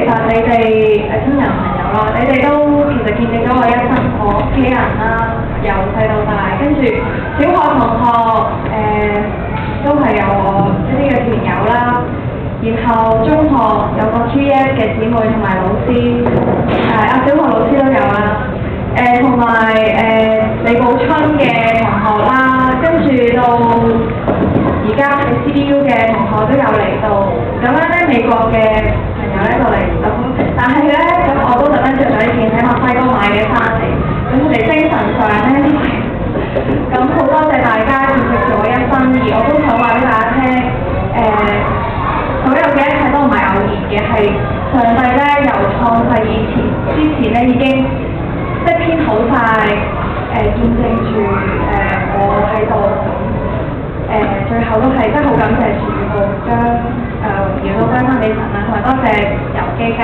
實你哋親人朋友啦，你哋都其實見證咗我一生，我屋企人啦，由細到大，跟住小學同學都係有我一啲嘅團友啦，然後中學有個 GS 嘅姊妹同埋老師，小學老師都有啦，同埋李寶春嘅同學啦，跟住到而家喺 CDU 嘅同學都有嚟到，咁樣咧美國嘅朋友咧就嚟唔到，但係咧咁我都特登着咗呢件喺墨西哥買嘅翻嚟，咁佢哋精神上咧咁好多謝大家見證咗我一生，而我都想話俾大家聽，所有嘅一切都唔係偶然嘅，係上帝咧由創世之前咧已經即係編好晒，見證住我喺度。最後都係真係好感謝主，好將榮耀都歸翻俾神啦，同埋多謝遊基家